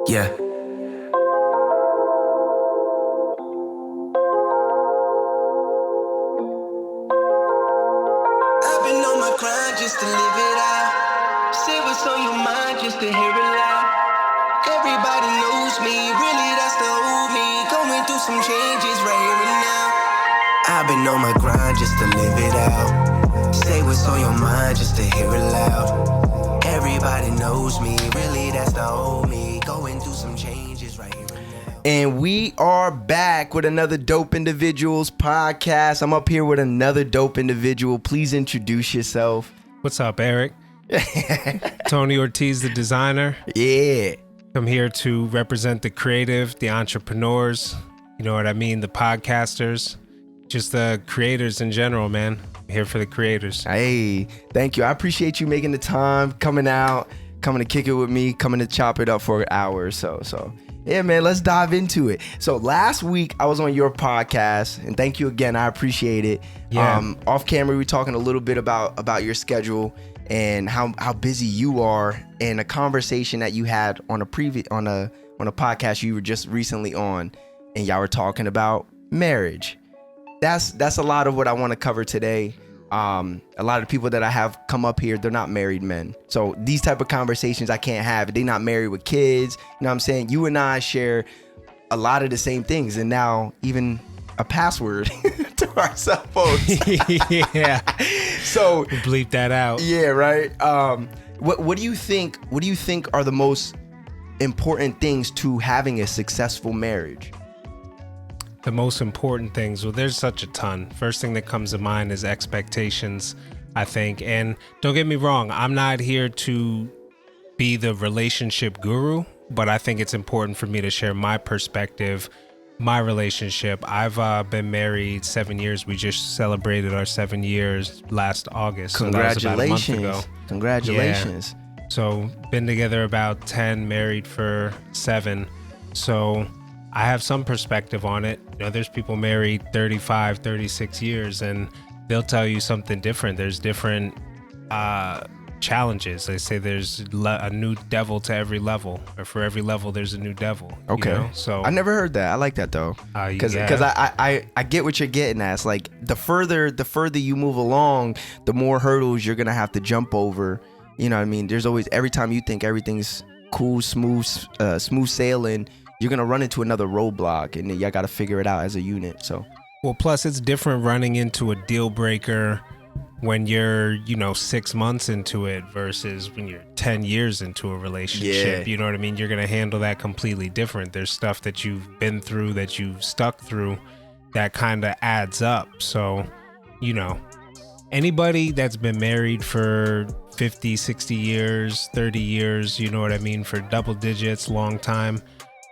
Yeah. I've been on my grind just to live it out. Say what's on your mind just to hear it loud. Everybody knows me, really that's the old me. Going through some changes right here and now. I've been on my grind just to live it out. Say what's on your mind just to hear it loud. Everybody knows me, really that's the old me. Going through some changes right here and now. And we are back with another Dope Individuals podcast. I'm up here with another dope individual. Please introduce yourself. What's up, Erik? Tony Ortiz, the designer. Yeah. I'm here to represent the creative, the entrepreneurs, you know what I mean, the podcasters, just the creators in general, man. I'm here for the creators. Hey, thank you. I appreciate you making the time, coming out, coming to kick it with me, coming to chop it up for an hour or so. So, yeah, man, let's dive into it. So last week I was on your podcast, and thank you again. I appreciate it. Yeah. Off camera, we were talking a little bit about your schedule and how busy you are, and a conversation that you had on a podcast you were just recently on, and y'all were talking about marriage. That's a lot of what I want to cover today. A lot of people that I have come up here, they're not married men. So these type of conversations I can't have. They're not married with kids. You know what I'm saying? You and I share a lot of the same things, and now even a password to our cell phones. Yeah. So bleep that out. Yeah, right. What do you think are the most important things to having a successful marriage? The most important things, well, there's such a ton. First thing that comes to mind is expectations, I think. And don't get me wrong, I'm not here to be the relationship guru, but I think it's important for me to share my perspective, my relationship. I've been married 7 years. We just celebrated our 7 years last August. Congratulations. So that was about a month ago. Congratulations. Yeah. So been together about 10, married for 7. So I have some perspective on it. You know, there's people married 35, 36 years, and they'll tell you something different. There's different challenges. They say there's a new devil to every level, or for every level there's a new devil. Okay. You know? So I never heard that. I like that though. Because I get what you're getting at. It's like the further you move along, the more hurdles you're gonna have to jump over. You know what I mean? There's always, every time you think everything's cool, smooth sailing, you're gonna run into another roadblock, and y'all gotta figure it out as a unit. So, well, plus it's different running into a deal breaker when you're 6 months into it versus when you're 10 years into a relationship. Yeah. You know what I mean? You're gonna handle that completely different. There's stuff that you've been through, that you've stuck through, that kind of adds up. So, anybody that's been married for 50, 60 years, 30 years, you know what I mean, for double digits, long time,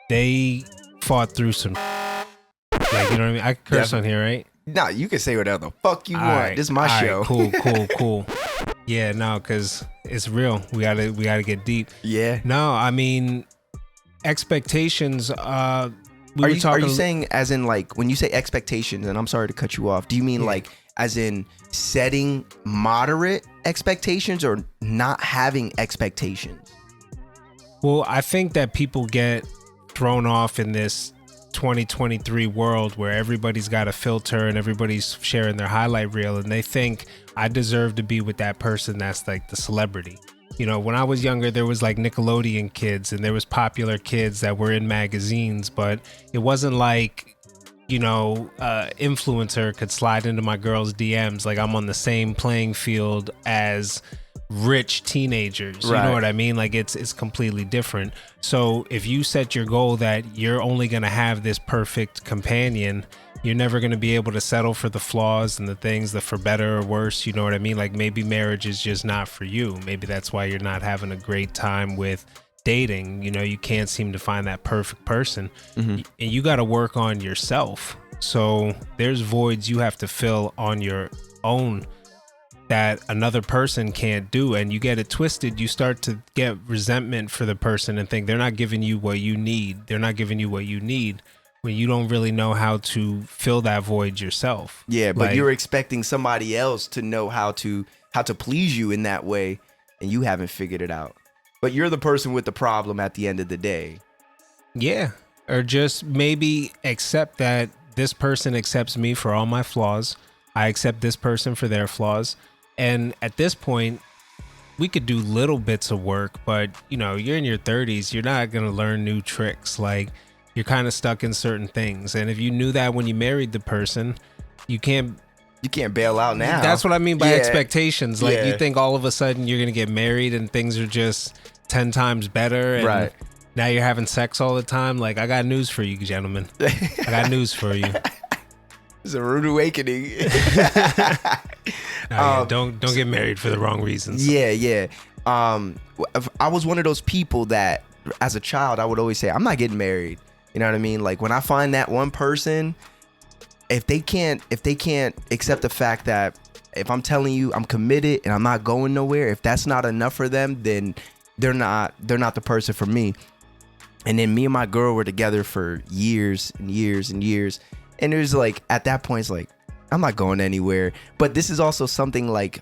they fought through some like, you know what I mean? I curse on here, right? nah, you can say whatever the fuck you want. Right, This is my show. Right, cool. Yeah, no, because it's real. We gotta get deep. Yeah. No, I mean, expectations. Are you saying as in, like, when you say expectations, and I'm sorry to cut you off, do you mean like as in setting moderate expectations or not having expectations? Well, I think that people get thrown off in this 2023 world where everybody's got a filter and everybody's sharing their highlight reel, and they think I deserve to be with that person that's like the celebrity. You know, when I was younger, there was like Nickelodeon kids and there was popular kids that were in magazines, but it wasn't like, influencer could slide into my girl's DMs like I'm on the same playing field as rich teenagers. You know what I mean? Like it's completely different. So if you set your goal that you're only going to have this perfect companion, you're never going to be able to settle for the flaws and the things that for better or worse, you know what I mean? Like maybe marriage is just not for you. Maybe that's why you're not having a great time with dating. You can't seem to find that perfect person. Mm-hmm. And you got to work on yourself. So there's voids you have to fill on your own that another person can't do, and you get it twisted. You start to get resentment for the person and think they're not giving you what you need. They're not giving you what you need when you don't really know how to fill that void yourself. Yeah, but you're expecting somebody else to know how to please you in that way, and you haven't figured it out. But you're the person with the problem at the end of the day. Yeah. Or just maybe accept that this person accepts me for all my flaws. I accept this person for their flaws. And at this point, we could do little bits of work, but you're in your 30s, you're not going to learn new tricks. Like, you're kind of stuck in certain things. And if you knew that when you married the person, you can't bail out now. That's what I mean by expectations. Like, Yeah. you think all of a sudden you're going to get married and things are just 10 times better. And Right. now you're having sex all the time. Like, I got news for you, gentlemen. I got news for you. It's a rude awakening. Don't get married for the wrong reasons. Yeah. I was one of those people that, as a child, I would always say, I'm not getting married. You know what I mean? Like, when I find that one person, if they can't accept the fact that if I'm telling you I'm committed and I'm not going nowhere, if that's not enough for them, then they're not the person for me. And then me and my girl were together for years and years and years. And it was like, at that point, it's like, I'm not going anywhere. But this is also something like,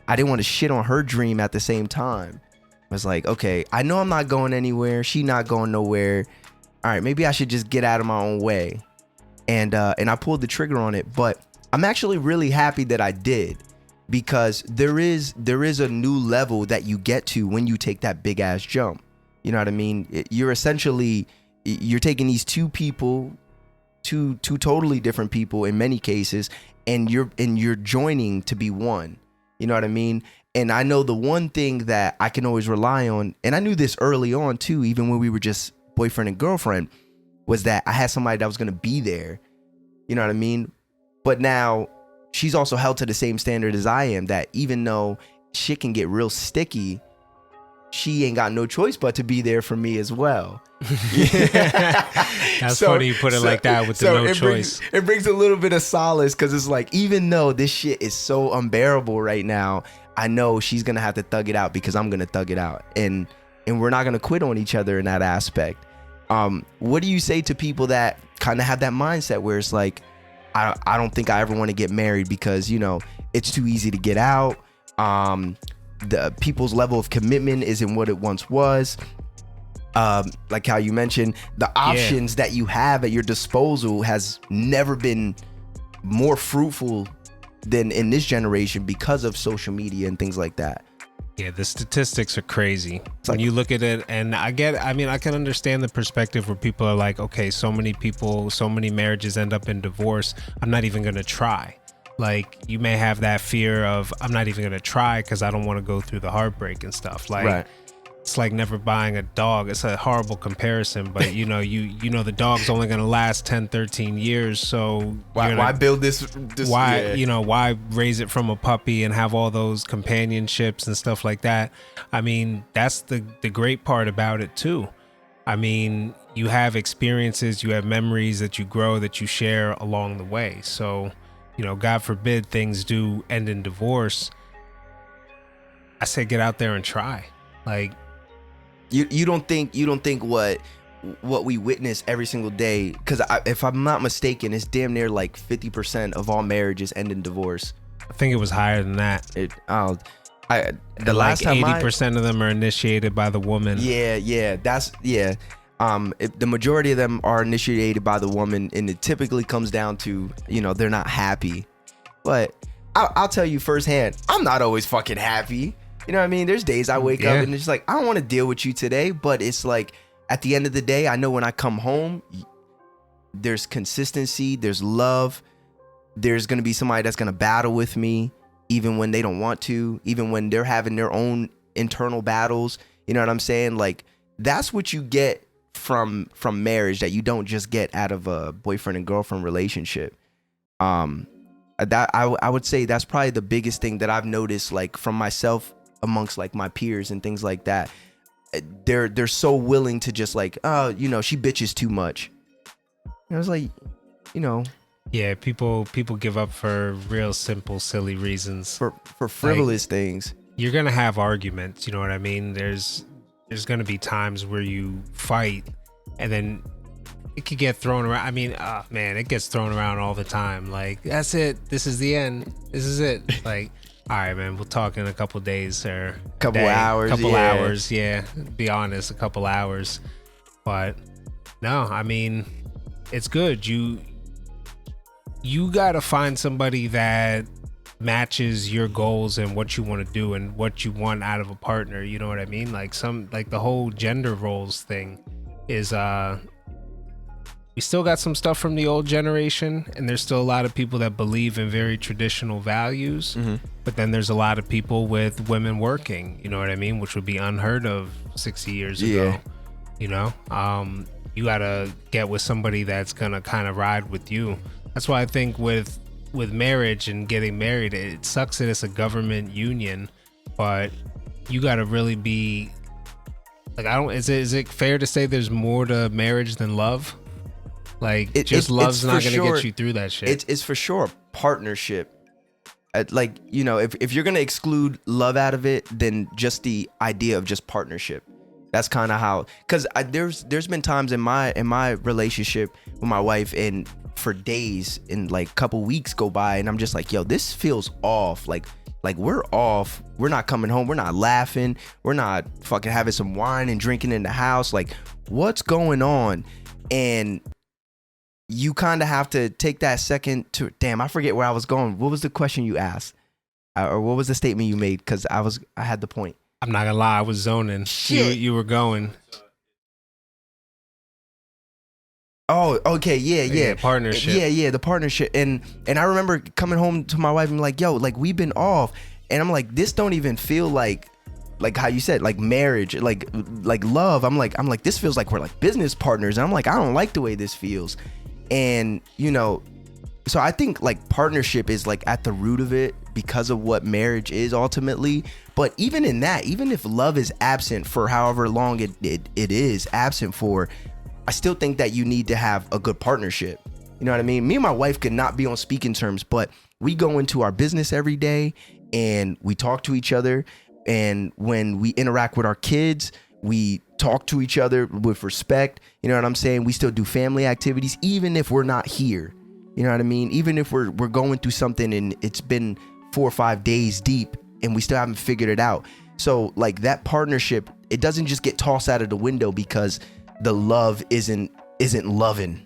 I didn't want to shit on her dream at the same time. I was like, okay, I know I'm not going anywhere. She not going nowhere. All right, maybe I should just get out of my own way. And I pulled the trigger on it. But I'm actually really happy that I did, because there is a new level that you get to when you take that big ass jump. You know what I mean? You're taking these two people, two totally different people in many cases, and you're joining to be one. You know what I mean? And I know the one thing that I can always rely on, and I knew this early on too, even when we were just boyfriend and girlfriend, was that I had somebody that was going to be there. You know what I mean? But now she's also held to the same standard as I am, that even though shit can get real sticky, she ain't got no choice but to be there for me as well. That's funny you put it like that, with the no choice. It brings a little bit of solace, because it's like, even though this shit is so unbearable right now, I know she's gonna have to thug it out because I'm gonna thug it out, and we're not gonna quit on each other in that aspect. What do you say to people that kind of have that mindset where it's like, I don't think I ever want to get married because it's too easy to get out. The people's level of commitment isn't what it once was. Like how you mentioned, the options that you have at your disposal has never been more fruitful than in this generation because of social media and things like that. Yeah, the statistics are crazy when you look at it. And I can understand the perspective where people are like, okay, so many marriages end up in divorce. I'm not even going to try. Like, you may have that fear of, I'm not even going to try because I don't want to go through the heartbreak and stuff. Like, right. It's like never buying a dog. It's a horrible comparison, but the dog's only going to last 10, 13 years. So why build this? Why, why raise it from a puppy and have all those companionships and stuff like that? I mean, that's the great part about it too. I mean, you have experiences, you have memories that you grow, that you share along the way. So, God forbid things do end in divorce. I say get out there and try. Like, you don't think what we witness every single day, because if I'm not mistaken, it's damn near like 50% of all marriages end in divorce. I think it was higher than that. The last time 80% of them are initiated by the woman. Yeah. The majority of them are initiated by the woman, and it typically comes down to, they're not happy. But I'll tell you firsthand, I'm not always fucking happy. You know what I mean? There's days I wake up and it's like, I don't want to deal with you today. But it's like, at the end of the day, I know when I come home, there's consistency, there's love. There's going to be somebody that's going to battle with me, even when they don't want to, even when they're having their own internal battles. You know what I'm saying? Like, that's what you get from marriage that you don't just get out of a boyfriend and girlfriend relationship. That I would say that's probably the biggest thing that I've noticed, like, from myself amongst like my peers and things like that. They're so willing to just like, oh, she bitches too much. And I was like, yeah, people give up for real simple, silly reasons, for frivolous things. You're gonna have arguments, you know what I mean? There's gonna be times where you fight, and then it could get thrown around. I mean, it gets thrown around all the time. Like, that's it. This is the end. This is it. Like, all right, man, we'll talk in a couple days or hours. Couple hours, yeah. Be honest, a couple hours. But No, I mean, it's good. You got to find somebody that matches your goals and what you want to do and what you want out of a partner. You know what I mean? Like the whole gender roles thing is we still got some stuff from the old generation, and there's still a lot of people that believe in very traditional values. But then there's a lot of people with women working, you know what I mean, which would be unheard of 60 years ago. You know, you gotta get with somebody that's gonna kind of ride with you. That's why I think with marriage and getting married, it sucks that it's a government union, but you gotta really be like, is it fair to say there's more to marriage than love? Like, love's not gonna get you through that shit. It's for sure a partnership. Like, you know, if you're gonna exclude love out of it, then just the idea of just partnership. That's kind of how. Because there's been times in my relationship with my wife, and for days and like a couple weeks go by, and I'm just like, yo, this feels off. Like we're off. We're not coming home. We're not laughing. We're not fucking having some wine and drinking in the house. Like, what's going on? And you kind of have to take that second to, damn, I forget where I was going. What was the question you asked? Or what was the statement you made? Because I had the point. I'm not gonna lie, I was zoning. Shit. You were going. Oh, okay, yeah. Partnership. Yeah, the partnership. And I remember coming home to my wife and like, yo, like we've been off. And I'm like, this don't even feel like how you said, like marriage, like love. I'm like, this feels like we're like business partners. And I'm like, I don't like the way this feels. And, you know, so I think like partnership is like at the root of it because of what marriage is ultimately. But even in that, even if love is absent for however long it is absent for, I still think that you need to have a good partnership. You know what I mean? Me and my wife could not be on speaking terms, but we go into our business every day and we talk to each other. And when we interact with our kids, we talk to each other with respect. You know what I'm saying? We still do family activities, even if we're not here. You know what I mean? Even if we're going through something and it's been 4 or 5 days deep and we still haven't figured it out. So like that partnership, it doesn't just get tossed out of the window because the love isn't loving.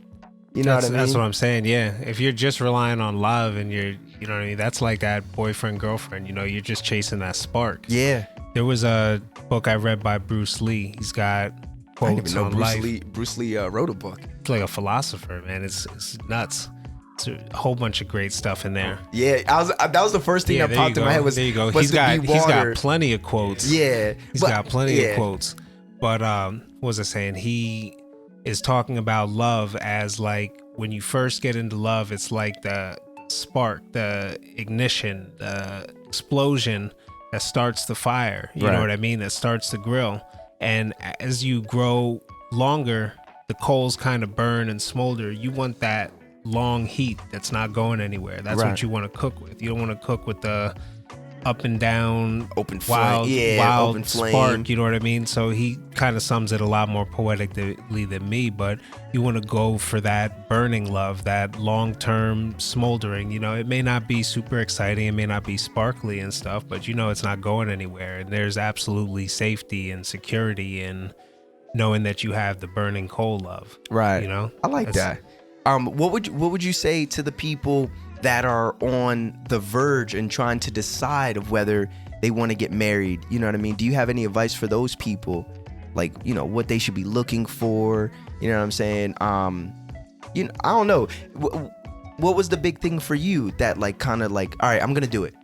You know what I mean? That's what I'm saying. Yeah. If you're just relying on love and you know what I mean? That's like that boyfriend, girlfriend, you know, you're just chasing that spark. Yeah. There was a book I read by Bruce Lee. He's got quotes I didn't even know on life. Bruce Lee wrote a book. It's like a philosopher, man. It's nuts. It's a whole bunch of great stuff in there. Yeah, that was the first thing that popped in my head was, there you go. He's got plenty of quotes. Yeah. He's got plenty of quotes. But what was I saying? He is talking about love as like when you first get into love, it's like the spark, the ignition, the explosion that starts the fire. You know what I mean? That starts the grill. And as you grow longer, the coals kind of burn and smolder. You want that long heat that's not going anywhere. That's what you want to cook with. You don't want to cook with the up and down, open wild open flame spark. You know what I mean? So he kind of sums it a lot more poetically than me. But you want to go for that burning love, that long-term smoldering. You know, it may not be super exciting, it may not be sparkly and stuff, but you know it's not going anywhere. And there's absolutely safety and security in knowing that you have the burning coal love. Right. You know, I like that. What would you say to the people that are on the verge and trying to decide of whether they want to get married? You know what I mean? Do you have any advice for those people? Like, you know, what they should be looking for? You know what I'm saying? You know, I don't know. What was the big thing for you that like kind of like, all right, I'm gonna do it?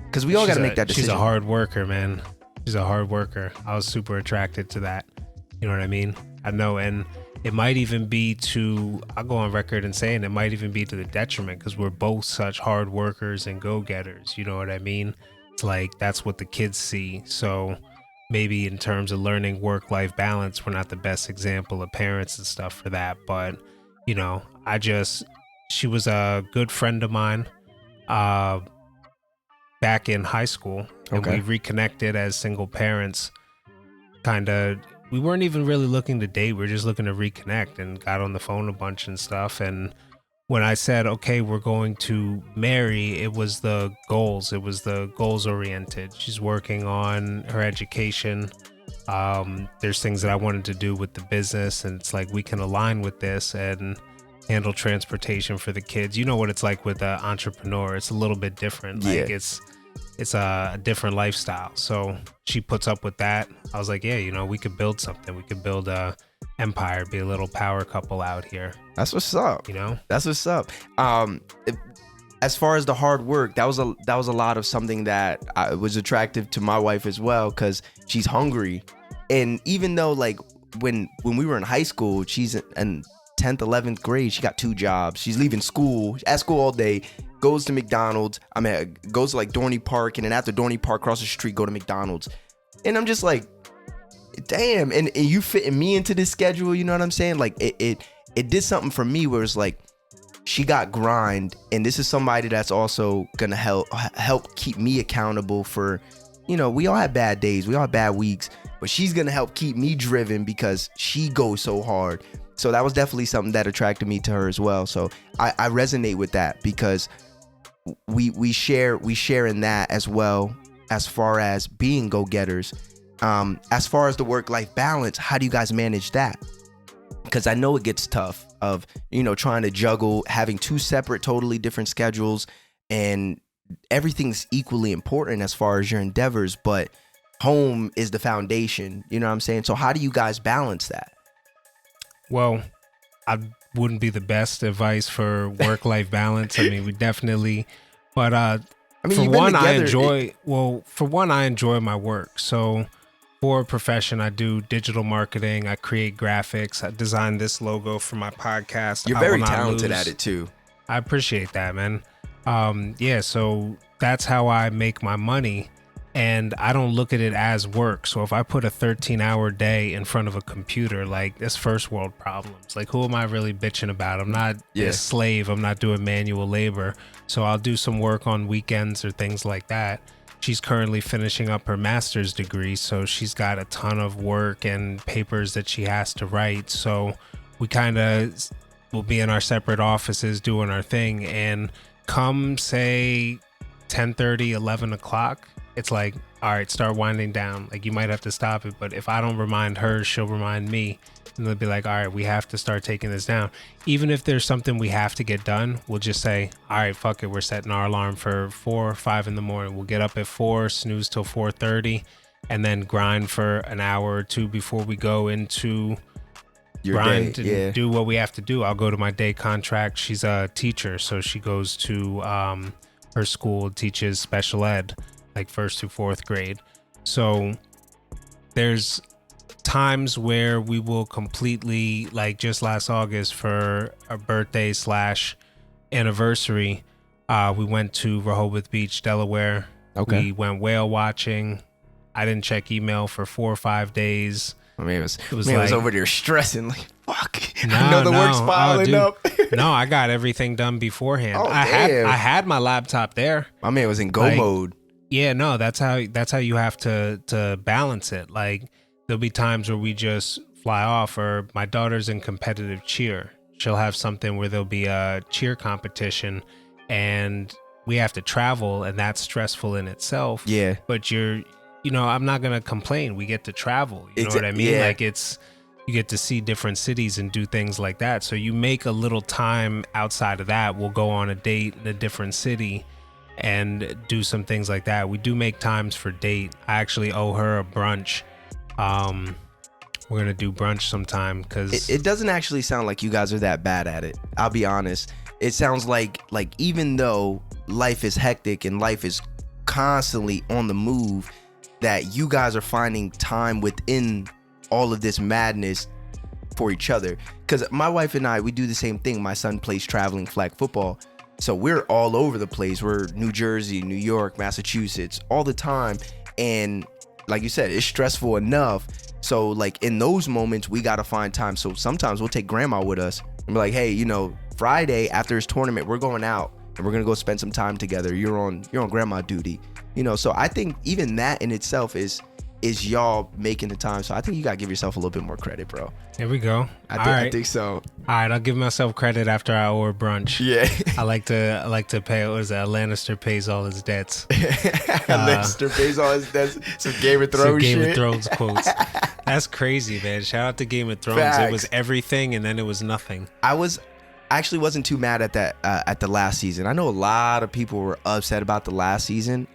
Because we all got to make that decision. She's a hard worker, man. She's a hard worker. I was super attracted to that. You know what I mean? I know, and it might even be I'll go on record and saying it might even be to the detriment because we're both such hard workers and go-getters. You know what I mean? It's like that's what the kids see. So maybe in terms of learning work-life balance, we're not the best example of parents and stuff for that. But, you know, she was a good friend of mine back in high school. And we reconnected as single parents. We weren't even really looking to date. We were just looking to reconnect and got on the phone a bunch and stuff. And when I said, okay, we're going to marry, it was the goals. It was the goals oriented. She's working on her education. There's things that I wanted to do with the business, and it's like we can align with this and handle transportation for the kids. You know what it's like with an entrepreneur. It's a little bit different. Like it's a different lifestyle. So she puts up with that. I was like, yeah, we could build something. We could build a empire, be a little power couple out here. That's what's up. That's what's up. As far as the hard work, that was a lot of something that was attractive to my wife as well, because she's hungry. And even though like when we were in high school, she's in 10th, 11th grade, she got 2 jobs. She's leaving school, at school all day, goes to McDonald's. Goes to like Dorney Park, and then after Dorney Park, across the street, go to McDonald's. And I'm just like, damn. And you fitting me into this schedule, you know what I'm saying? Like it did something for me where it's like, she got grind, and this is somebody that's also gonna help keep me accountable for, we all have bad days, we all have bad weeks, but she's gonna help keep me driven because she goes so hard. So that was definitely something that attracted me to her as well. So I resonate with that because we share in that as well, as far as being go-getters. As far as the work-life balance, how do you guys manage that? Because I know it gets tough of, trying to juggle having 2 separate, totally different schedules, and everything's equally important as far as your endeavors, but home is the foundation. You know what I'm saying? So how do you guys balance that? Well, I wouldn't be the best advice for work-life balance. I mean, we definitely, but for one, I enjoy my work. So for a profession, I do digital marketing. I create graphics. I designed this logo for my podcast. You're very talented at it too. I appreciate that, man. So that's how I make my money, and I don't look at it as work. So if I put a 13-hour day in front of a computer, like, that's first world problems. Like, who am I really bitching about? I'm not a slave. I'm not doing manual labor. So I'll do some work on weekends or things like that. She's currently finishing up her master's degree, so she's got a ton of work and papers that she has to write. So we kind of will be in our separate offices doing our thing, and come, say, 10:30, 11 o'clock, it's like, all right, start winding down. Like, you might have to stop it, but if I don't remind her, she'll remind me. And they'll be like, all right, we have to start taking this down. Even if there's something we have to get done, we'll just say, all right, fuck it. We're setting our alarm for 4 or 5 in the morning. We'll get up at 4, snooze till 4:30, and then grind for an hour or 2 before we go into your grind day, and do what we have to do. I'll go to my day contract. She's a teacher, so she goes to her school, teaches special ed, like 1st through 4th grade. So there's times where we will completely, like just last August for a birthday / anniversary, we went to Rehoboth Beach, Delaware. Okay. We went whale watching. I didn't check email for 4 or 5 days. I mean, it was over there stressing, like, fuck. I know the work's piling up. No, I got everything done beforehand. I had my laptop there. My man was in go mode. Yeah, no, that's how you have to balance it. Like, there'll be times where we just fly off, or my daughter's in competitive cheer. She'll have something where there'll be a cheer competition, and we have to travel, and that's stressful in itself. Yeah. But I'm not going to complain. We get to travel. You know what I mean? Yeah. Like, you get to see different cities and do things like that. So you make a little time outside of that. We'll go on a date in a different city and do some things like that. We do make times for date. I actually owe her a brunch. We're going to do brunch sometime, because it doesn't actually sound like you guys are that bad at it. I'll be honest. It sounds like even though life is hectic and life is constantly on the move, that you guys are finding time within all of this madness for each other. Because my wife and I, we do the same thing. My son plays traveling flag football, so we're all over the place. We're New Jersey, New York, Massachusetts all the time, and like you said, it's stressful enough. So like in those moments, we gotta find time. So sometimes we'll take grandma with us and be like, hey, Friday after his tournament, we're going out and we're gonna go spend some time together. You're on grandma duty. So I think even that in itself is is y'all making the time. So I think you gotta give yourself a little bit more credit, bro. There we go. I think so. All right, I'll give myself credit after I order brunch. Yeah. I like to pay. What is that? Lannister pays all his debts. Lannister pays all his debts. Some Game of Thrones Game shit. of Thrones quotes. That's crazy, man. Shout out to Game of Thrones. Facts. It was everything, and then it was nothing. I actually wasn't too mad at that at the last season. I know a lot of people were upset about the last season.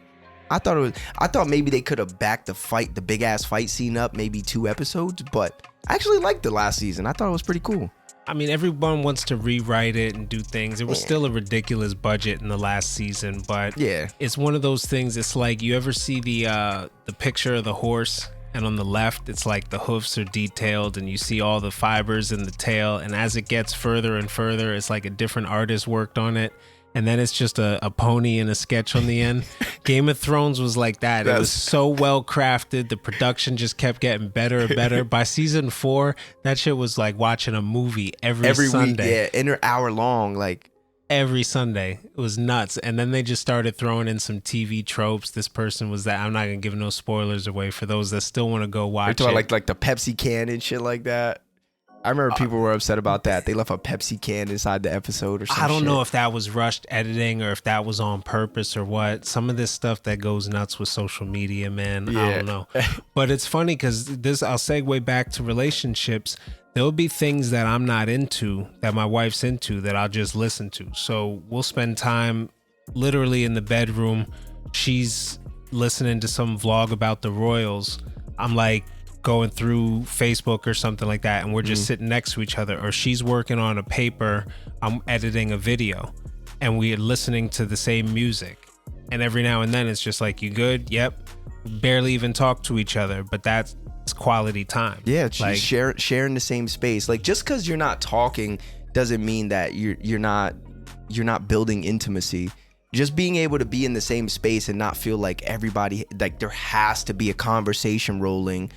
I thought maybe they could have backed the big ass fight scene up maybe 2 episodes, but I actually liked the last season. I thought it was pretty cool. I mean, everyone wants to rewrite it and do things. It was still a ridiculous budget in the last season, but yeah, it's one of those things. It's like, you ever see the picture of the horse, and on the left, it's like the hoofs are detailed and you see all the fibers in the tail. And as it gets further and further, it's like a different artist worked on it. And then it's just a pony and a sketch on the end. Game of Thrones was like that. It was so well crafted. The production just kept getting better and better. By season 4, that shit was like watching a movie every Sunday. Week, yeah, hour long, like every Sunday. It was nuts. And then they just started throwing in some TV tropes. This person was that. I'm not gonna give no spoilers away for those that still want to go watch it. Like the Pepsi can and shit like that. I remember people were upset about that. They left a Pepsi can inside the episode or something. I don't know if that was rushed editing or if that was on purpose or what. Some of this stuff that goes nuts with social media, man. Yeah. I don't know. But it's funny because I'll segue back to relationships. There'll be things that I'm not into that my wife's into that I'll just listen to. So we'll spend time literally in the bedroom. She's listening to some vlog about the Royals. I'm like going through Facebook or something like that, and we're just sitting next to each other. Or she's working on a paper, I'm editing a video, and we're listening to the same music. And every now and then it's just like, you good? Yep. Barely even talk to each other, but that's quality time. Yeah, like sharing the same space. Like, just because you're not talking doesn't mean that you're not building intimacy. Just being able to be in the same space and not feel like everybody, like there has to be a conversation rolling.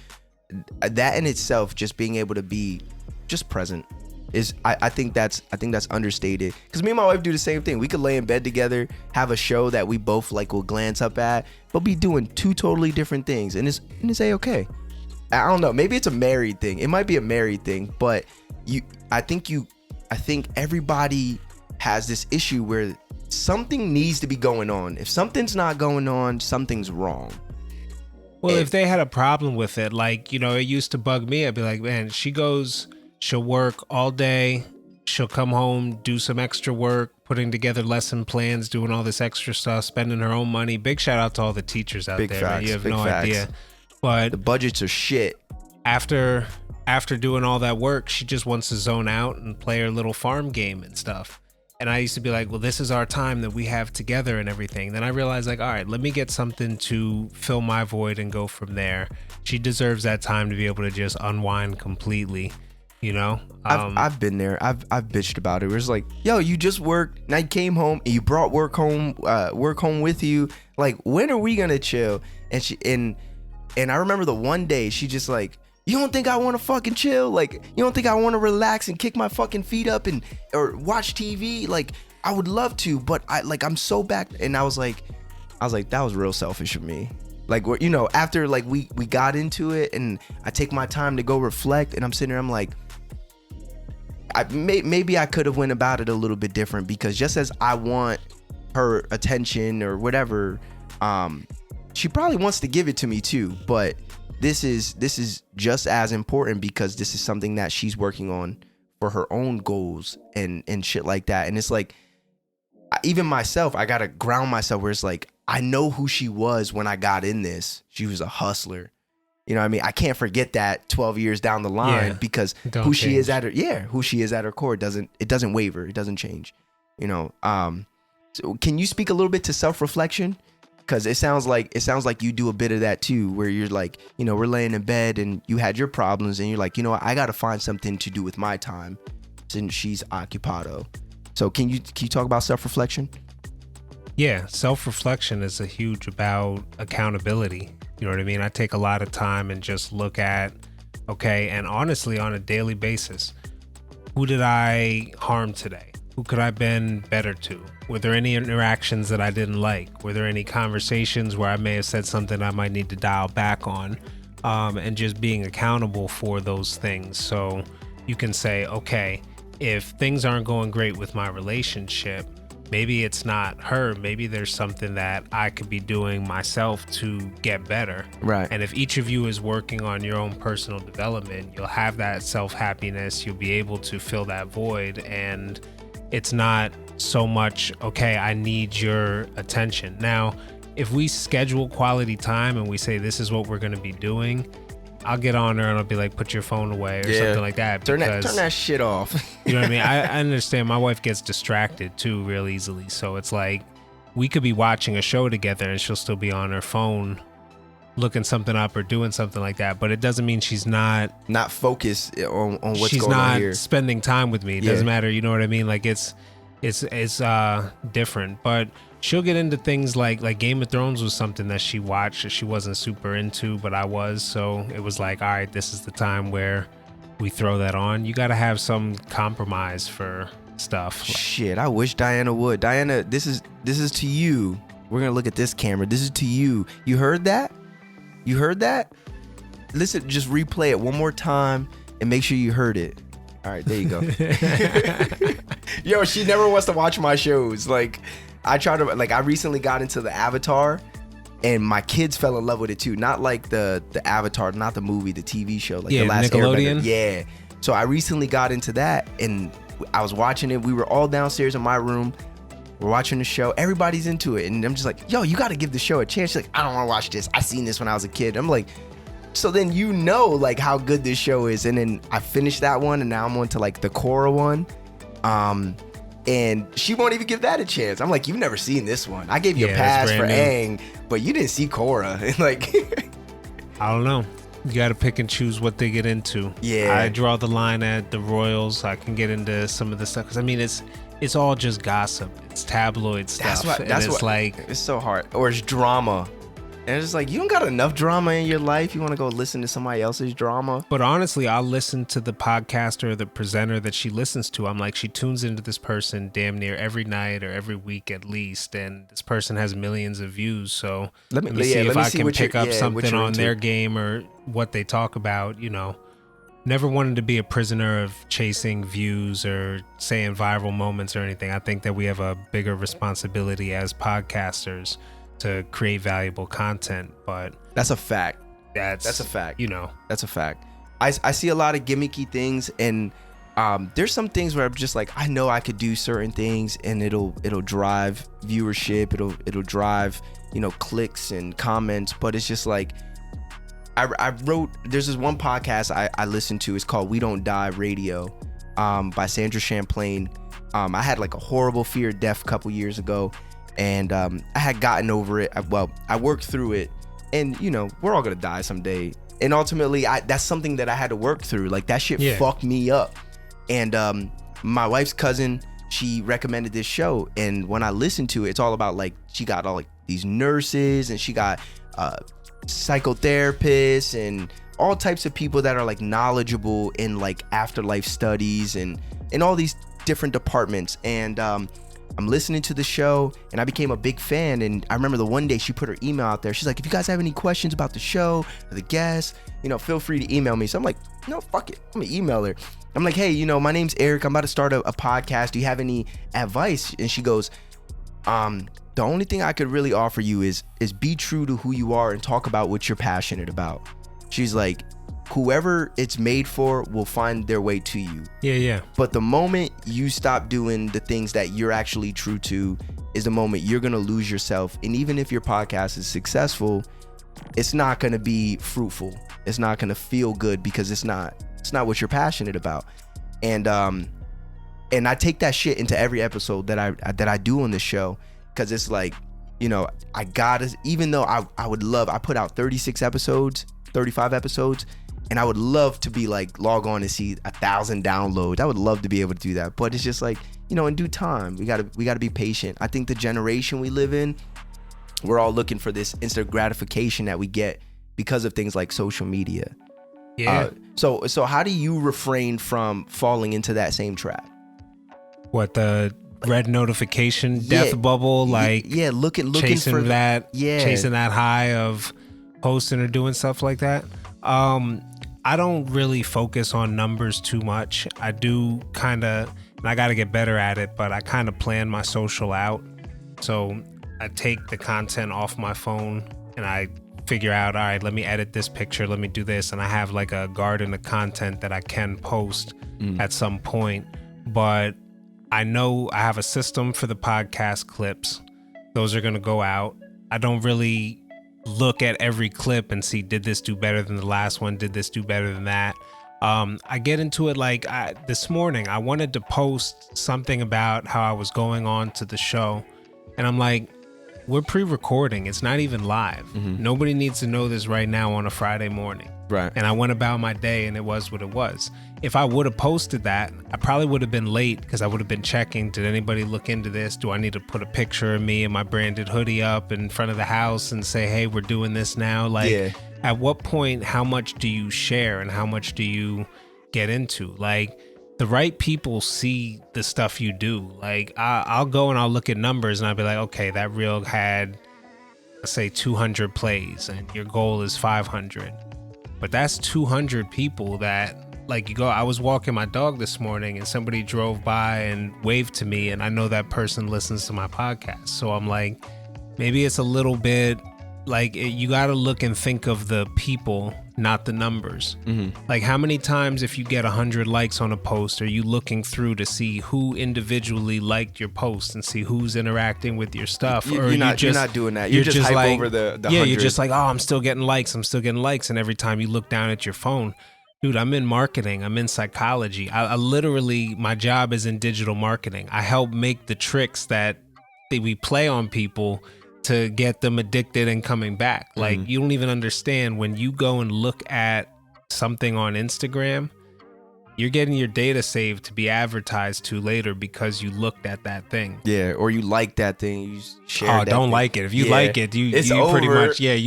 That in itself, just being able to be just present is, I think that's understated. Because me and my wife do the same thing. We could lay in bed together, have a show that we both like will glance up at, but be doing 2 totally different things, and it's a-okay. I don't know. Maybe it's a married thing. It might be a married thing, but I think everybody has this issue where something needs to be going on. If something's not going on, something's wrong. Well, if they had a problem with it, like, it used to bug me. I'd be like, man, she'll work all day. She'll come home, do some extra work, putting together lesson plans, doing all this extra stuff, spending her own money. Big shout out to all the teachers out there. Man. You have no idea. But the budgets are shit. After doing all that work, she just wants to zone out and play her little farm game and stuff. And I used to be like, well, this is our time that we have together and everything. Then I realized, like, all right, let me get something to fill my void and go from there. She deserves that time to be able to just unwind completely, I've been there. I've bitched about it. It was like, yo, you just worked. Now you came home and you brought work home with you. Like, when are we gonna chill? And I remember the one day she just like, you don't think I want to fucking chill? Like, you don't think I want to relax and kick my fucking feet up or watch TV? Like, I would love to, but I'm so back. And I was like, that was real selfish of me. Like, after like we got into it and I take my time to go reflect, and I'm sitting there, I'm like, maybe I could have went about it a little bit different, because just as I want her attention or whatever, she probably wants to give it to me too, but this is just as important, because this is something that she's working on for her own goals and shit like that. And it's like, even myself, I gotta ground myself, where it's like, I know who she was when I got in this. She was a hustler. You know what I mean? I can't forget that 12 years down the line, because who she is at her core doesn't waver. It doesn't change. So can you speak a little bit to self-reflection? Because it sounds like you do a bit of that too, where you're like, we're laying in bed and you had your problems and you're like, I got to find something to do with my time since she's occupado. So can you talk about self-reflection? Yeah, self-reflection is a huge about accountability. You know what I mean? I take a lot of time and just look at, okay, and honestly, on a daily basis, who did I harm today? Who could I have been better to? Were there any interactions that I didn't like? Were there any conversations where I may have said something I might need to dial back on? and just being accountable for those things. So you can say, okay, if things aren't going great with my relationship, maybe it's not her. Maybe there's something that I could be doing myself to get better. Right. And if each of you is working on your own personal development, you'll have that self-happiness. You'll be able to fill that void. And it's not so much, okay, I need your attention. Now, if we schedule quality time and we say this is what we're going to be doing, I'll get on her and I'll be like, put your phone away or something like that. Turn that shit off. You know what I mean? I understand my wife gets distracted too real easily. So it's like we could be watching a show together and she'll still be on her phone looking something up or doing something like that. But it doesn't mean she's not focused on what's going on here. She's not spending time with me. It doesn't matter. You know what I mean? Like it's different. But she'll get into things like Game of Thrones was something that she watched that she wasn't super into, but I was. So it was like, all right, this is the time where we throw that on. You got to have some compromise for stuff. Shit, I wish Diana would. Diana, this is to you. We're going to look at this camera. This is to you. You heard that? You heard that? Listen, just replay it one more time and make sure you heard it. All right, there you go. Yo, she never wants to watch my shows. Like, I recently got into the Avatar, and my kids fell in love with it too. Not like the Avatar, not the movie, the TV show, like the last Nickelodeon. Airbender. Yeah. So I recently got into that, and I was watching it. We were all downstairs in my room. We're watching the show. Everybody's into it, and I'm just like, yo, you got to give the show a chance. She's like, I don't want to watch this. I seen this when I was a kid. I'm like, so then you know like how good this show is. And then I finished that one, and now I'm on to like the Korra one. And she won't even give that a chance. I'm like, you've never seen this one. I gave you a pass for Aang, but you didn't see Korra. Like, I don't know. You got to pick and choose what they get into. Yeah. I draw the line at the Royals. I can get into some of the stuff. Because, I mean, it's all just gossip. It's tabloid stuff. It's so hard. Or it's drama. And it's just like, you don't got enough drama in your life. You want to go listen to somebody else's drama? But honestly, I'll listen to the podcaster, the presenter that she listens to. I'm like, she tunes into this person damn near every night or every week at least. And this person has millions of views. So let me see if I can pick up something on their game or what they talk about. You know, never wanted to be a prisoner of chasing views or saying viral moments or anything. I think that we have a bigger responsibility as podcasters to create valuable content, but that's a fact. That's a fact. You know, that's a fact. I see a lot of gimmicky things, and there's some things where I'm just like, I know I could do certain things, and it'll drive viewership, it'll drive, you know, clicks and comments, but it's just like, there's this one podcast I listened to. It's called We Don't Die Radio, by Sandra Champlain. I had like a horrible fear of death a couple years ago. And I had gotten over it. I worked through it, and you know, we're all gonna die someday. And ultimately, that's something that I had to work through. Like that shit fucked me up. And my wife's cousin, she recommended this show, and when I listened to it, it's all about like she got all like these nurses, and she got psychotherapists, and all types of people that are like knowledgeable in like afterlife studies and in all these different departments. And I'm listening to the show, and I became a big fan. And I remember the one day she put her email out there. She's like, if you guys have any questions about the show or the guests, you know, feel free to email me. So I'm like, no, fuck it. I'm gonna email her. I'm like, hey, you know, my name's Erik. I'm about to start a podcast. Do you have any advice? And she goes, the only thing I could really offer you is be true to who you are and talk about what you're passionate about. She's like, whoever it's made for will find their way to you. Yeah. But the moment you stop doing the things that you're actually true to is the moment you're going to lose yourself. And even if your podcast is successful, it's not going to be fruitful. It's not going to feel good because it's not what you're passionate about. And I take that shit into every episode that I do on this show, because it's like, you know, I gotta, even though I put out 36 episodes, 35 episodes, and I would love to be like log on and see 1,000 downloads. I would love to be able to do that, but it's just like, you know, in due time, we gotta be patient. I think the generation we live in, we're all looking for this instant gratification that we get because of things like social media. Yeah. So how do you refrain from falling into that same trap? What, the red notification death bubble? Like, looking chasing for that, chasing that high of posting or doing stuff like that. I don't really focus on numbers too much. I do kind of, and I got to get better at it, but I kind of plan my social out. So I take the content off my phone and I figure out, all right, let me edit this picture, let me do this. And I have like a garden of content that I can post at some point. But I know I have a system for the podcast clips. Those are going to go out. I don't really look at every clip and see, did this do better than the last one? Did this do better than that? I get into it like this morning, I wanted to post something about how I was going on to the show. And I'm like, we're pre-recording. It's not even live. Nobody needs to know this right now on a Friday morning. Right. And I went about my day and it was what it was. If I would have posted that, I probably would have been late because I would have been checking, did anybody look into this? Do I need to put a picture of me and my branded hoodie up in front of the house and say, hey, we're doing this now? Like, at what point, how much do you share and how much do you get into? Like, the right people see the stuff you do. Like, I'll go and I'll look at numbers and I'll be like, okay, that reel had, let's say, 200 plays and your goal is 500. But that's 200 people that, like, you go, I was walking my dog this morning and somebody drove by and waved to me, and I know that person listens to my podcast. So I'm like, maybe it's a little bit like you got to look and think of the people, not the numbers. Like, how many times if you get 100 likes on a post, are you looking through to see who individually liked your post and see who's interacting with your stuff? You're not doing that. You're just hype like, over the 100. Yeah, you're just like, oh, I'm still getting likes. And every time you look down at your phone, dude, I'm in marketing. I'm in psychology. I literally, my job is in digital marketing. I help make the tricks that we play on people to get them addicted and coming back. Like, you don't even understand when you go and look at something on Instagram, you're getting your data saved to be advertised to later because you looked at that thing. Yeah, or you like that thing, you share that. Oh, don't thing. Like it. If you like it, you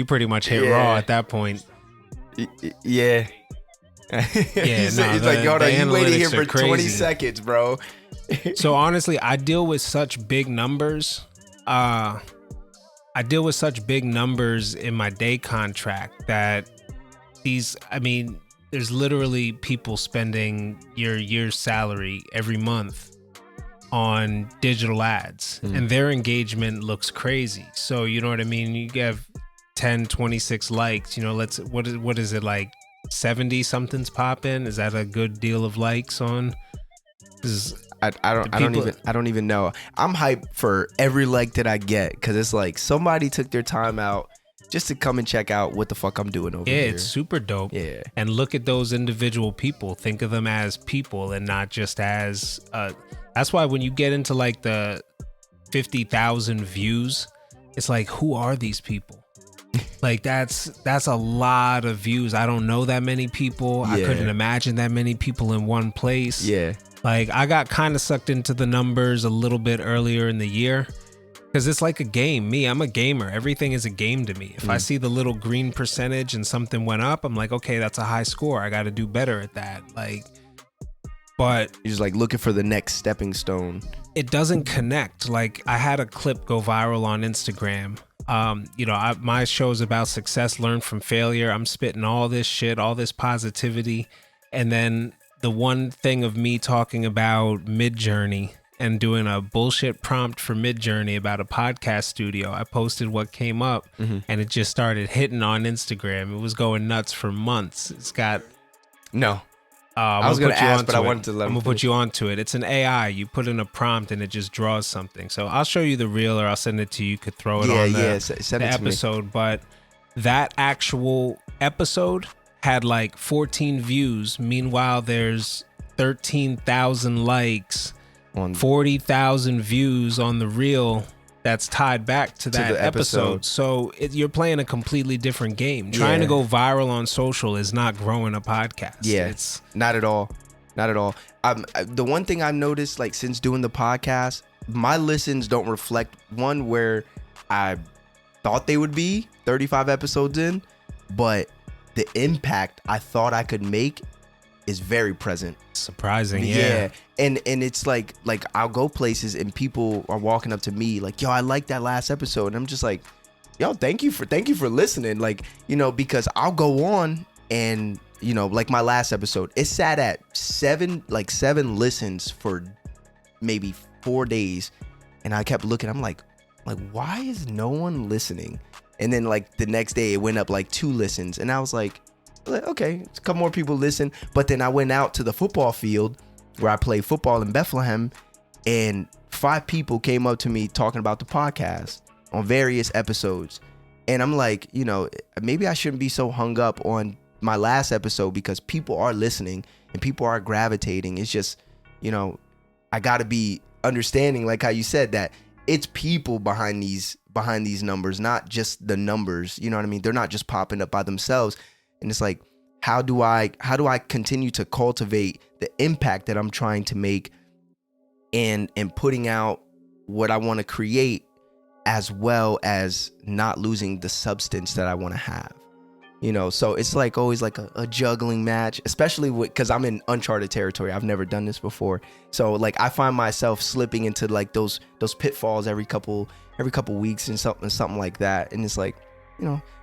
pretty much hit raw at that point. Yeah. He's like, yo, you waited here for 20 seconds, bro. So honestly, I deal with such big numbers. In my day contract that there's literally people spending your year's salary every month on digital ads and their engagement looks crazy. So, you know what I mean? You have 10, 26 likes, what is it, like 70 something's popping? Is that a good deal of likes on? I don't even know. I'm hyped for every like that I get because it's like somebody took their time out just to come and check out what the fuck I'm doing over here. Yeah, it's super dope. Yeah. And look at those individual people. Think of them as people and not just as that's why when you get into like the 50,000 views, it's like, who are these people? Like, that's a lot of views. I don't know that many people. I couldn't imagine that many people in one place. Yeah. Like, I got kind of sucked into the numbers a little bit earlier in the year because it's like a game. I'm a gamer. Everything is a game to me. If I see the little green percentage and something went up, I'm like, okay, that's a high score. I got to do better at that. Like, but you're just like looking for the next stepping stone. It doesn't connect. Like, I had a clip go viral on Instagram. My show is about success, learn from failure. I'm spitting all this shit, all this positivity. And then the one thing of me talking about Midjourney and doing a bullshit prompt for Midjourney about a podcast studio, I posted what came up and it just started hitting on Instagram. It was going nuts for months. It's got... No. I was going to ask, but I wanted to let I'm going to put you onto it. It's an AI. You put in a prompt and it just draws something. So I'll show you the reel or I'll send it to you. You could throw it on the episode. But that actual episode had like 14 views. Meanwhile, there's 13,000 likes, 40,000 views on the reel that's tied back to that episode. So you're playing a completely different game. Trying to go viral on social is not growing a podcast. Yeah, it's not at all. Not at all. The one thing I've noticed, like, since doing the podcast, my listens don't reflect one where I thought they would be 35 episodes in, but the impact I thought I could make is very present. Surprising, yeah. And it's like I'll go places and people are walking up to me like, yo, I like that last episode. And I'm just like, yo, thank you for listening. Like, because I'll go on And like my last episode, it sat at 7 listens for maybe 4 days, and I kept looking. I'm like, why is no one listening? And then like the next day, it went up like 2 listens, and I was like, okay, a couple more people listen. But then I went out to the football field where I play football in Bethlehem, and 5 people came up to me talking about the podcast on various episodes. And I'm like, maybe I shouldn't be so hung up on my last episode, because people are listening and people are gravitating. It's just, I gotta be understanding, like how you said, that it's people behind these numbers, not just the numbers. You know what I mean? They're not just popping up by themselves. And it's like, how do I continue to cultivate the impact that I'm trying to make and putting out what I want to create, as well as not losing the substance that I want to have. So it's like always like a juggling match, especially because I'm in uncharted territory. I've never done this before. So like I find myself slipping into like those pitfalls every couple weeks and something like that. And it's like,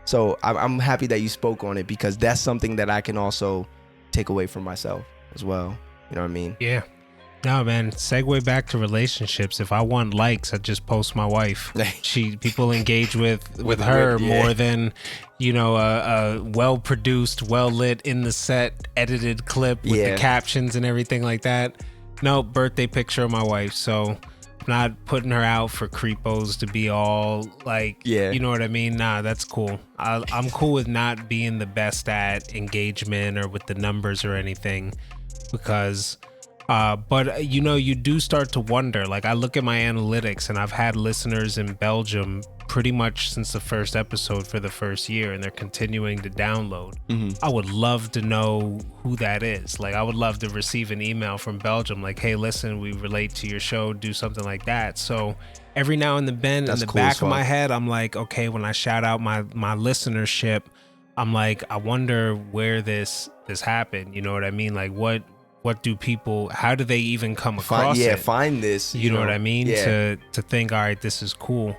so I'm happy that you spoke on it, because that's something that I can also take away from myself as well. You know what I mean? Yeah. No, man, segue back to relationships. If I want likes, I just post my wife. People engage with her more than, a well-produced, well-lit, in the set, edited clip with the captions and everything like that. No, birthday picture of my wife. So I'm not putting her out for creepos to be all like, you know what I mean? Nah, that's cool. I'm cool with not being the best at engagement or with the numbers or anything, because... but you do start to wonder. Like, I look at my analytics, and I've had listeners in Belgium pretty much since the first episode for the first year, and they're continuing to download. I would love to know who that is. Like, I would love to receive an email from Belgium like, hey, listen, we relate to your show, do something like that. So every now and then, in the back of my head, I'm like, okay, when I shout out my listenership, I'm like, I wonder where this happened. You know what I mean? Like, what do people, how do they even come across it? Find this. You know what I mean? To think, all right, this is cool.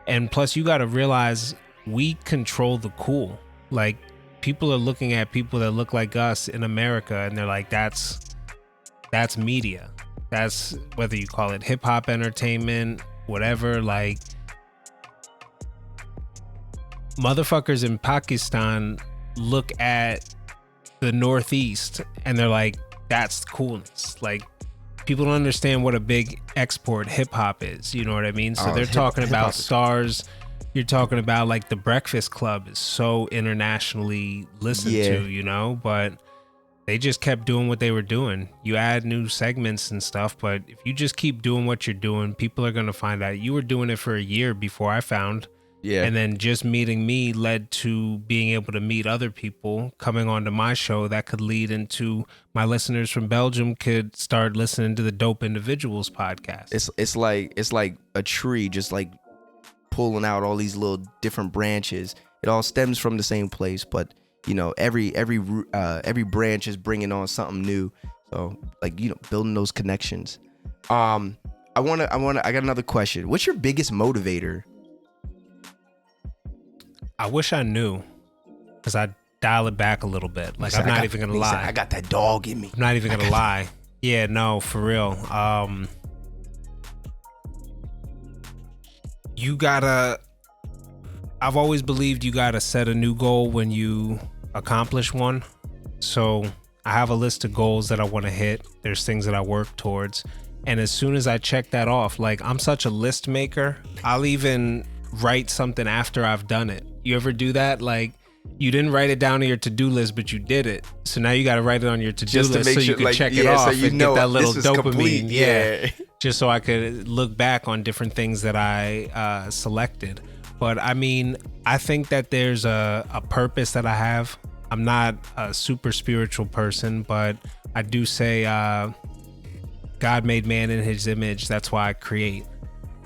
And plus, you got to realize we control the cool. Like, people are looking at people that look like us in America, and they're like, that's media. That's, whether you call it hip hop entertainment, whatever. Like, motherfuckers in Pakistan look at the Northeast, and they're like, that's coolness. Like, people don't understand what a big export hip hop is. You know what I mean? So they're talking about stars. You're talking about like the Breakfast Club is so internationally listened to, but they just kept doing what they were doing. You add new segments and stuff, but if you just keep doing what you're doing, people are going to find out. You were doing it for a year before I found. Yeah. And then just meeting me led to being able to meet other people coming onto my show that could lead into my listeners from Belgium could start listening to the Dope Individuals podcast. It's like a tree, just like pulling out all these little different branches. It all stems from the same place, but every branch is bringing on something new. So like, building those connections. I got another question. What's your biggest motivator? I wish I knew, because I'd dial it back a little bit. Like, I'm not even going to lie. I got that dog in me. I'm not even going to lie. Yeah, no, for real. I've always believed you gotta set a new goal when you accomplish one. So I have a list of goals that I want to hit. There's things that I work towards. And as soon as I check that off, like, I'm such a list maker, I'll even write something after I've done it. You ever do that? Like, you didn't write it down on your to-do list, but you did it. So now you got to write it on your to-do list so you can check it off and get that little dopamine. Yeah. Just so I could look back on different things that I selected. But I mean, I think that there's a purpose that I have. I'm not a super spiritual person, but I do say God made man in his image. That's why I create.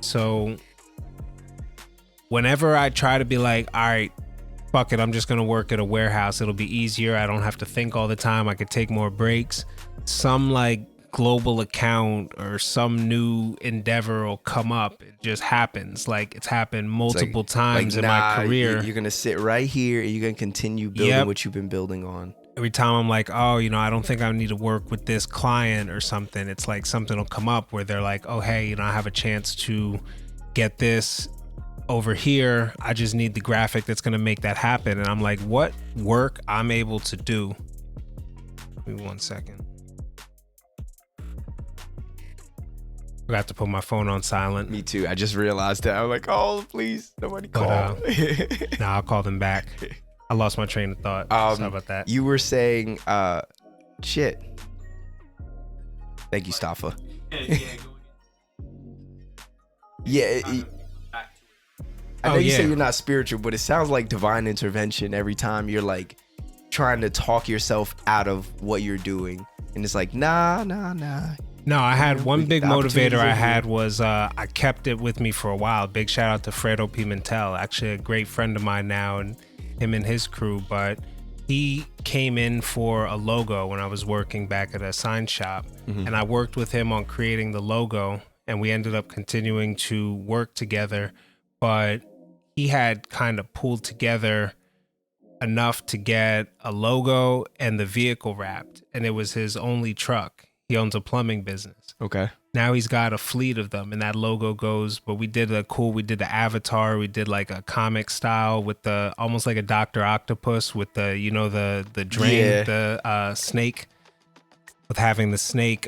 So whenever I try to be like, all right, fuck it, I'm just going to work at a warehouse. It'll be easier. I don't have to think all the time. I could take more breaks. Some like global account or some new endeavor will come up. It just happens. Like it's happened multiple times in my career. You're gonna sit right here and you're gonna continue building what you've been building on. Every time I'm like, oh, I don't think I need to work with this client or something. It's like something will come up where they're like, oh, hey, I have a chance to get this over here. I just need the graphic that's going to make that happen. And I'm like, what work I'm able to do. Give me 1 second. I have to put my phone on silent. Me too. I just realized that. I'm like, oh, please, nobody call. I'll call them back. I lost my train of thought. Sorry about that. You were saying, shit. Thank you, Staffa. Yeah. I know you say you're not spiritual, but it sounds like divine intervention every time you're like trying to talk yourself out of what you're doing. And it's like, nah. No, I had one big motivator I had was I kept it with me for a while. Big shout out to Fredo Pimentel, actually a great friend of mine now, and him and his crew. But he came in for a logo when I was working back at a sign shop. And I worked with him on creating the logo, and we ended up continuing to work together. But he had kind of pulled together enough to get a logo and the vehicle wrapped, and it was his only truck. He owns a plumbing business. Okay. Now he's got a fleet of them, and that logo goes, but we did the avatar. We did like a comic style with the, almost like a Dr. Octopus with the, the drain, the snake, with having the snake,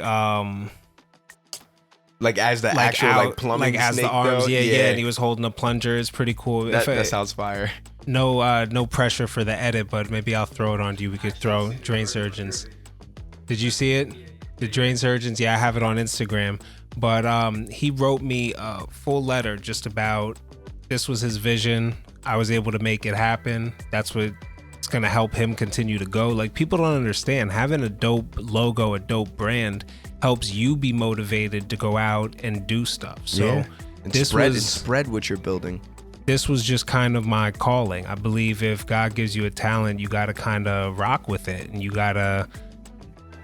like as the actual like plumbing, like as snake, the arms, though? Yeah, and he was holding a plunger. It's pretty cool. That sounds fire. No pressure for the edit, but maybe I'll throw it on to you. We could throw Drain Surgeons. Did you see it? The Drain Surgeons? Yeah, I have it on Instagram. But he wrote me a full letter just about this was his vision. I was able to make it happen. That's what it's going to help him continue to go. Like, people don't understand. Having a dope logo, a dope brand helps you be motivated to go out and do stuff. So and spread what you're building. This was just kind of my calling. I believe if God gives you a talent, you got to kind of rock with it, and you got to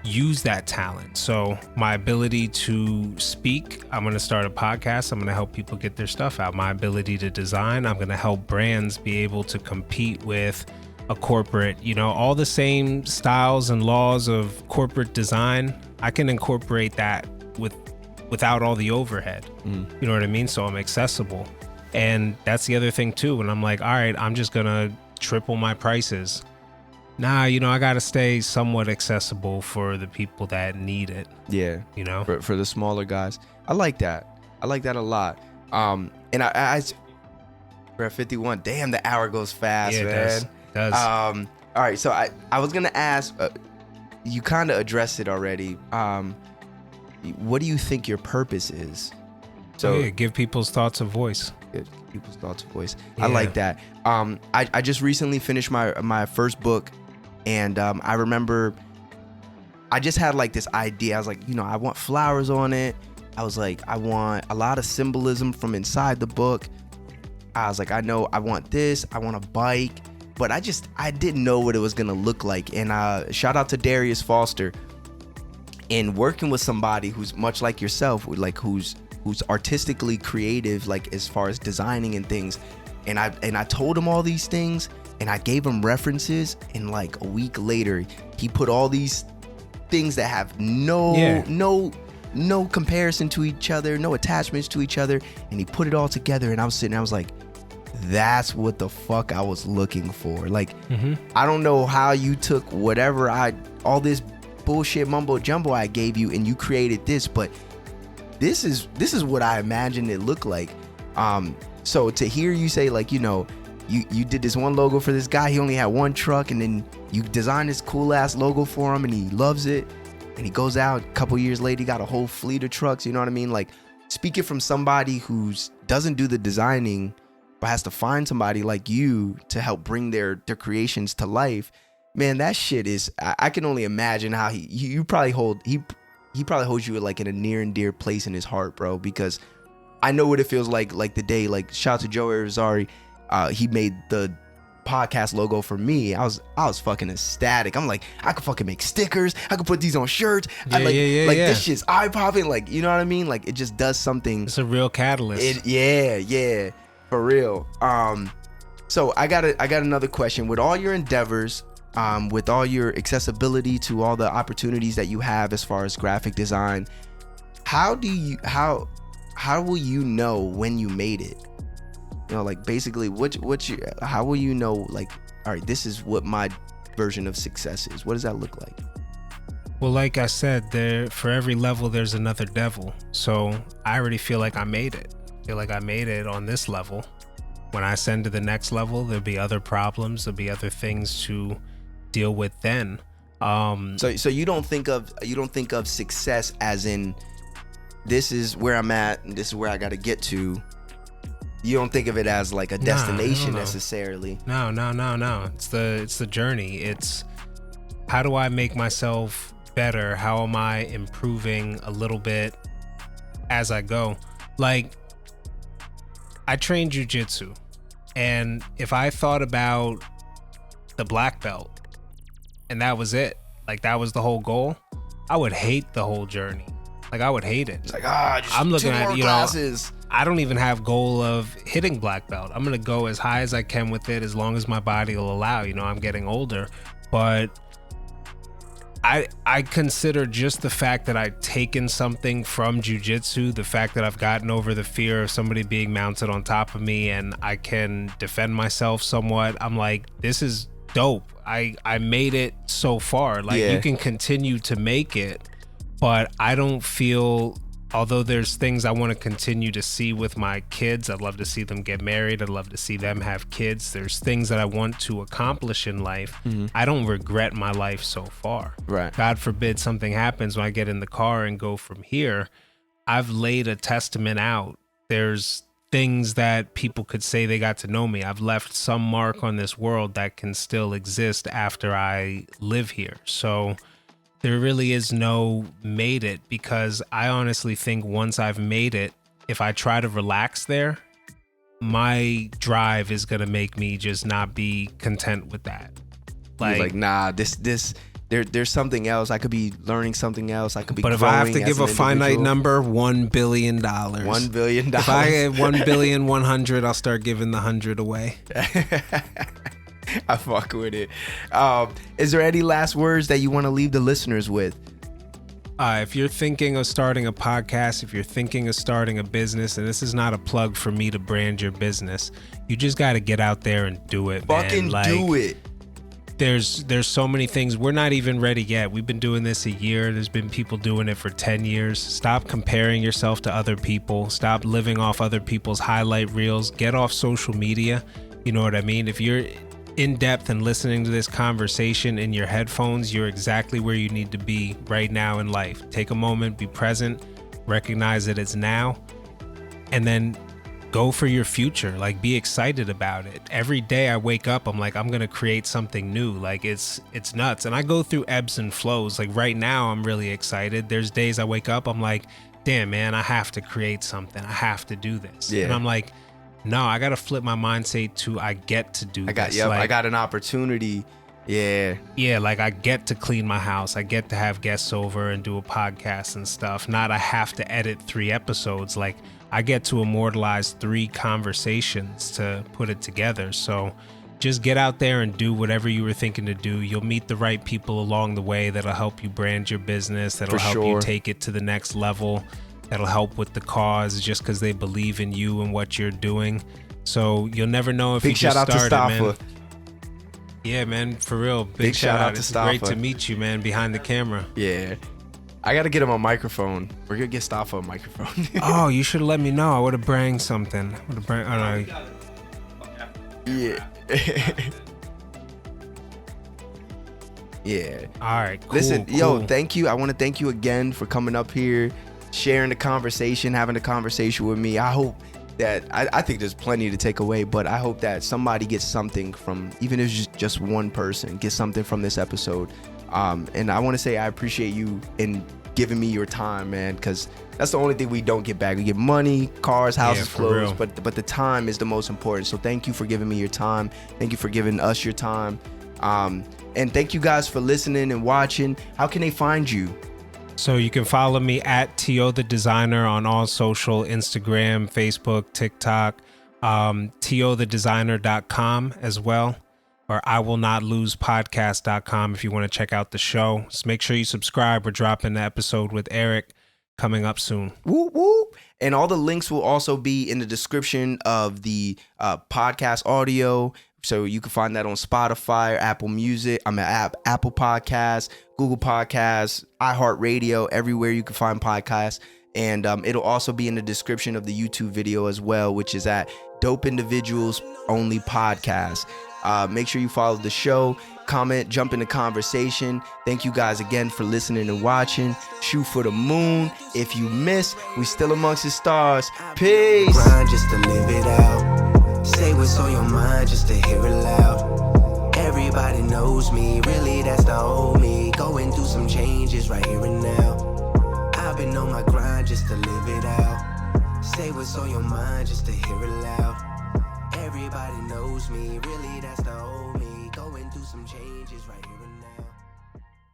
use that talent. So my ability to speak, I'm going to start a podcast. I'm going to help people get their stuff out. My ability to design, I'm going to help brands be able to compete with a corporate, all the same styles and laws of corporate design. I can incorporate that without all the overhead. You know what I mean? So I'm accessible. And that's the other thing too. And I'm like, all right, I'm just going to triple my prices. Nah, I got to stay somewhat accessible for the people that need it. Yeah. For the smaller guys. I like that. I like that a lot. And we're at 51. Damn, the hour goes fast, man. It does. All right. So I was going to ask, you kind of addressed it already. What do you think your purpose is? So give people's thoughts a voice. Give people's thoughts a voice. I like that. I just recently finished my first book, and I remember I just had like this idea. I was like, I want flowers on it. I was like, I want a lot of symbolism from inside the book. I was like, I want this. I want a bike. But I didn't know what it was going to look like. And shout out to Darius Foster. And working with somebody who's much like yourself, like who's artistically creative, like as far as designing and things. And I told him all these things, and I gave him references, and like a week later, he put all these things that have no comparison to each other, no attachments to each other, and he put it all together. And I was like, that's what the fuck I was looking for. Like, I don't know how you took whatever all this bullshit mumbo jumbo I gave you, and you created this, but this is what I imagined it looked like. So to hear you say, like, you did this one logo for this guy, he only had one truck, and then you designed this cool ass logo for him, and he loves it, and he goes out a couple years later, he got a whole fleet of trucks. You know what I mean? Like, speaking from somebody who doesn't do the designing, but has to find somebody like you to help bring their creations to life. Man, that shit is, I can only imagine how he probably holds you like in a near and dear place in his heart, bro, because I know what it feels like the day, like shout out to Joe Irizarry, he made the podcast logo for me, I was fucking ecstatic. I'm like, I could fucking make stickers. I could put these on shirts. This shit's eye popping. Like, you know what I mean? Like, it just does something. It's a real catalyst. Yeah, for real. So I got another question. With all your endeavors, with all your accessibility to all the opportunities that you have as far as graphic design, how will you know when you made it? You know, like, basically, how will you know, like, all right, this is what my version of success is? What does that look like? Well, like I said, for every level, there's another devil. So I already feel like I made it. I feel like I made it on this level. When I ascend to the next level, there'll be other problems. There'll be other things to deal with then. So you don't think of success as in, this is where I'm at and this is where I got to get to. You don't think of it as like a destination necessarily. No. It's the journey. It's, how do I make myself better? How am I improving a little bit as I go? Like, I train jujitsu, and if I thought about the black belt and that was it, like that was the whole goal, I would hate the whole journey. Like, I would hate it. It's like, I'm looking at, classes. I don't even have goal of hitting black belt. I'm going to go as high as I can with it, as long as my body will allow. I'm getting older, but I consider just the fact that I've taken something from jiu-jitsu, the fact that I've gotten over the fear of somebody being mounted on top of me and I can defend myself somewhat. I'm like, this is dope. I made it so far. Like, you can continue to make it, but I don't feel, although there's things I want to continue to see with my kids, I'd love to see them get married, I'd love to see them have kids, there's things that I want to accomplish in life. I don't regret my life so far. Right. God forbid something happens when I get in the car and go from here. I've laid a testament out. There's things that people could say they got to know me. I've left some mark on this world that can still exist after I live here. So there really is no made it, because I honestly think once I've made it, if I try to relax there, my drive is going to make me just not be content with that. Like, nah, there's something else. I could be learning something else. I could be But if I have to give a finite number, $1 billion. $1 billion. If I get 1,100,000,000, I'll start giving the 100 away. I fuck with it. Is there any last words that you want to leave the listeners with? If you're thinking of starting a podcast, if you're thinking of starting a business, and this is not a plug for me to brand your business, you just got to get out there and do it, man. Fucking do it. There's so many things. We're not even ready yet. We've been doing this a year. There's been people doing it for 10 years. Stop comparing yourself to other people. Stop living off other people's highlight reels. Get off social media. You know what I mean? If you're in depth and listening to this conversation in your headphones, you're exactly where you need to be right now in life. Take a moment, be present, recognize that it's now, and then go for your future. Like, be excited about it. Every day I wake up, I'm like, I'm gonna create something new. Like, it's nuts. And I go through ebbs and flows. Like, right now I'm really excited. There's days I wake up, I'm like, damn, man, I have to create something. I have to do this. And I'm like, no, I got to flip my mindset to I get to do this. Like, I got an opportunity. Yeah, like I get to clean my house. I get to have guests over and do a podcast and stuff. Not I have to edit 3 episodes. Like, I get to immortalize 3 conversations to put it together. So just get out there and do whatever you were thinking to do. You'll meet the right people along the way that'll help you brand your business, that'll help you take it to the next level. That'll help with the cause just because they believe in you and what you're doing. So you'll never know if you just started, man. Yeah, man, for real. Big shout out to Staffa. It's great to meet you, man, behind the camera. Yeah. I got to get him a microphone. We're going to get Staffa a microphone. Oh, you should have let me know. I would have brought something. Yeah. Yeah. All right, cool. Listen, yo, thank you. I want to thank you again for coming up here, sharing the conversation, having a conversation with me. I hope that I think there's plenty to take away, but I hope that somebody gets something from, even if it's just one person gets something from this episode. And I want to say I appreciate you in giving me your time, man, because that's the only thing we don't get back. We get money, cars, houses, clothes, but the time is the most important. So thank you for giving me your time. Thank you for giving us your time. And thank you guys for listening and watching. How can they find you? So you can follow me at T.O. the Designer on all social, Instagram, Facebook, TikTok, tothedesigner.com as well, or iwillnotlosepodcast.com if you want to check out the show. Just make sure you subscribe. We're dropping the episode with Erik coming up soon. Woo, woo. And all the links will also be in the description of the podcast audio. So you can find that on Spotify, Apple Music, Apple Podcasts, Google Podcasts, iHeartRadio, everywhere you can find podcasts. And it'll also be in the description of the YouTube video as well, which is at Dope Individuals Only Podcast. Make sure you follow the show, comment, jump in the conversation. Thank you guys again for listening and watching. Shoot for the moon. If you miss, we still amongst the stars. Peace. Grind just to live it out. Say what's on your mind just to hear it loud. Everybody knows me, really that's the old me. Going through some changes right here and now. I've been on my grind just to live it out. Say what's on your mind just to hear it loud. Everybody knows me, really that's the old me. Going through some changes right here.